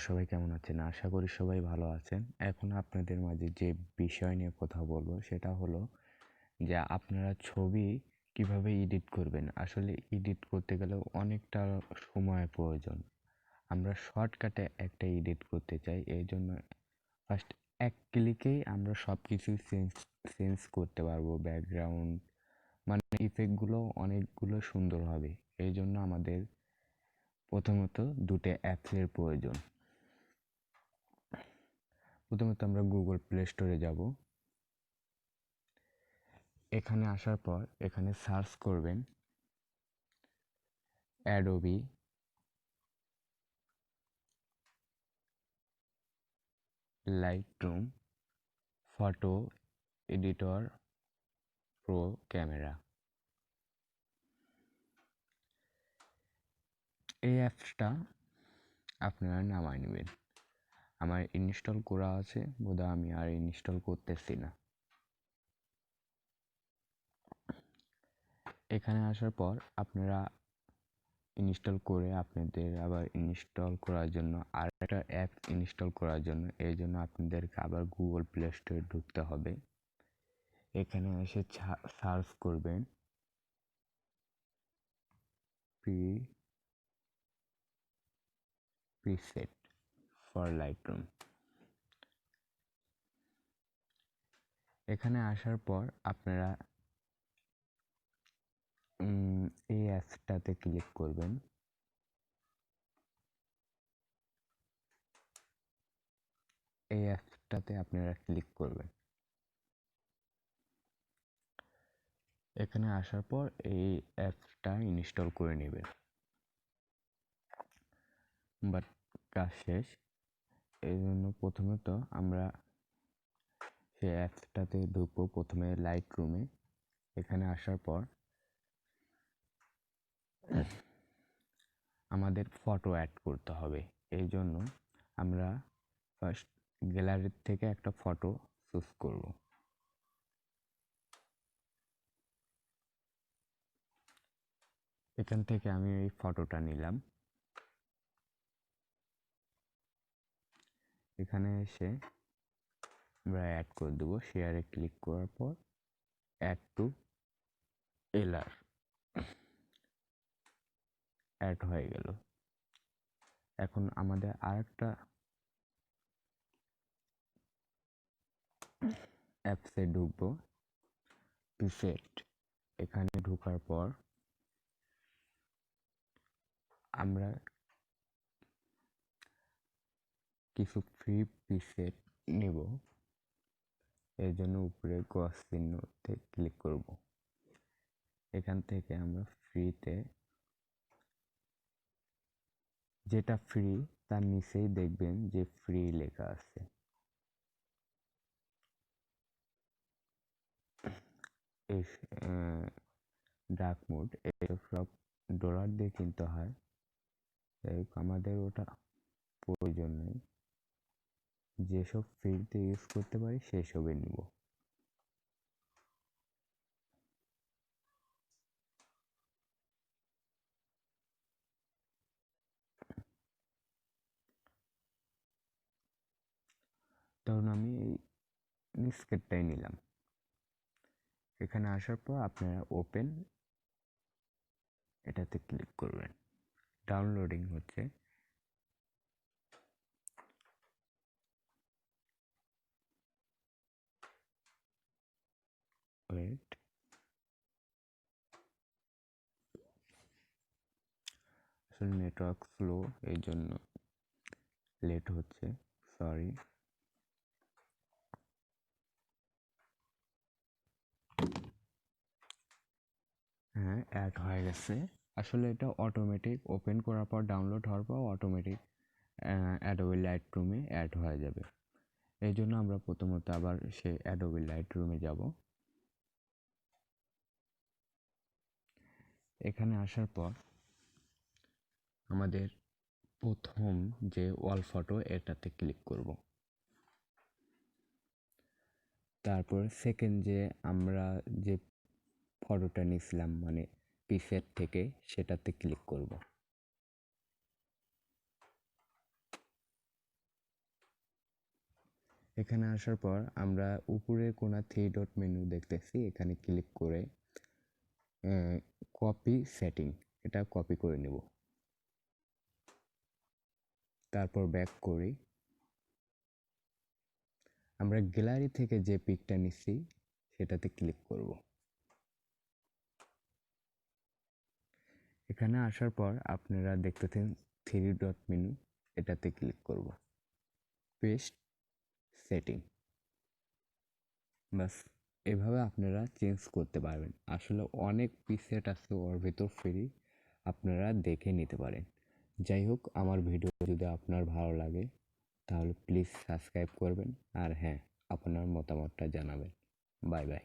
সবাই কেমন আছেন? আশা করি সবাই ভালো আছেন। এখন আপনাদের মাঝে যে বিষয় নিয়ে কথা বলবো সেটা হলো যে আপনারা ছবি কিভাবে এডিট করবেন। আসলে এডিট করতে গেলেও অনেকটা সময় প্রয়োজন। আমরা শর্টকাটে একটা এডিট করতে চাই। এইজন্য ফার্স্ট এক ক্লিকেই আমরা সব কিছুই চেঞ্জ করতে পারবো। ব্যাকগ্রাউন্ড মানে ইফেক্টগুলো অনেকগুলো সুন্দর হবে। এইজন্য আমাদের প্রথমত দুটো অ্যাপসের প্রয়োজন। প্রথমত আমরা গুগল প্লে স্টোরে যাব। এখানে আসার পর এখানে সার্চ করবেন Adobe light room photo editor pro camera. এই অ্যাপসটা আপনারা নামায় নেবেন। আমার ইনস্টল করা আছে, বোধহয় আমি আর ইনস্টল করতেছি না। এখানে আসার পর আপনারা ইনস্টল করে আপনাদের আবার ইনস্টল করার জন্য আর একটা অ্যাপ ইনস্টল করার জন্য এই জন্য আপনাদেরকে আবার গুগল প্লে স্টোরে ঢুকতে হবে। এখানে এসে সার্চ করবেন প্রিসেট ফর লাইটরুম। এখানে আসার পর আপনারা এই অ্যাপসটাতে ক্লিক করবেন। এই অ্যাপসটাতে আপনারা ক্লিক করবেন। এখানে আসার পর এই অ্যাপসটা ইনস্টল করে নেবেন। বাট কাজ শেষ। এই জন্য প্রথমত আমরা সেই অ্যাপসটাতে ঢুকবো। প্রথমে লাইট রুমে। এখানে আসার পর আমাদের ফটো অ্যাড করতে হবে। এই জন্য আমরা ফার্স্ট গ্যালারির থেকে একটা ফটো চুজ করব। এখান থেকে আমি এই ফটোটা নিলাম। এখানে এসে আমরা অ্যাড করে দেবো। শেয়ারে ক্লিক করার পর অ্যাড টু এলআর অ্যাড হয়ে গেল। এখন আমাদের আরেকটা অ্যাপসে ঢুকবো, প্রিসেট। এখানে ঢোকার পর আমরা কিছু ফ্রি প্রিসেট নেব। এর জন্য উপরে ক্রস চিহ্নতে ক্লিক করব। এখান থেকে আমরা ফ্রিতে যেটা ফ্রি তার নিচেই দেখবেন যে ফ্রি লেখা আছে। এই ডার্ক মোড এসব সব ডলার দিয়ে কিনতে হয়, আমাদের ওটা প্রয়োজন নেই। যেসব ফ্রিতে ইউজ করতে পারি সেসবই নিব। তখন আমি এই স্কেটটাই নিলাম। এখানে আসার পর আপনারা ওপেন এটাতে ক্লিক করবেন। ডাউনলোডিং হচ্ছে। ওয়েট, আসলে নেটওয়ার্ক স্লো এই জন্য লেট হচ্ছে, সরি। হ্যাঁ, অ্যাড হয়ে গেছে। আসলে এটা অটোমেটিক ওপেন করার পর ডাউনলোড হওয়ার পর অটোমেটিক অ্যাডোবি লাইট রুমে অ্যাড হয়ে যাবে। এই জন্য আমরা প্রথমত আবার সে অ্যাডোবি লাইট রুমে যাব। এখানে আসার পর আমাদের প্রথম যে ওয়াল ফটো এটাতে ক্লিক করব। তারপর সেকেন্ড যে আমরা যে ফটোটা নিয়েছিলাম মানে প্রিসেট থেকে সেটাতে ক্লিক করব। এখানে আসার পর আমরা উপরে কোণা 3 ডট মেনু দেখতেছি, এখানে ক্লিক করে কপি সেটিং এটা কপি করে নেব। তারপর ব্যাক করি, আমরা গ্যালারি থেকে যে পিকটা নিচ্ছি সেটাতে ক্লিক করব। এখানে আসার পর আপনারা দেখতেছেন 3 ডট মেনু, এটাতে ক্লিক করব, পেস্ট সেটিং। বাস, এভাবে আপনারা চেঞ্জ করতে পারবেন। আসলে অনেক প্রিসেট আছে ওর ভিতর ফ্রি, আপনারা দেখে নিতে পারেন। যাই হোক, আমার ভিডিও যদি আপনার ভালো লাগে তাহলে প্লিজ সাবস্ক্রাইব করবেন, আর হ্যাঁ, আপনার মতামতটা জানাবেন। Bye bye.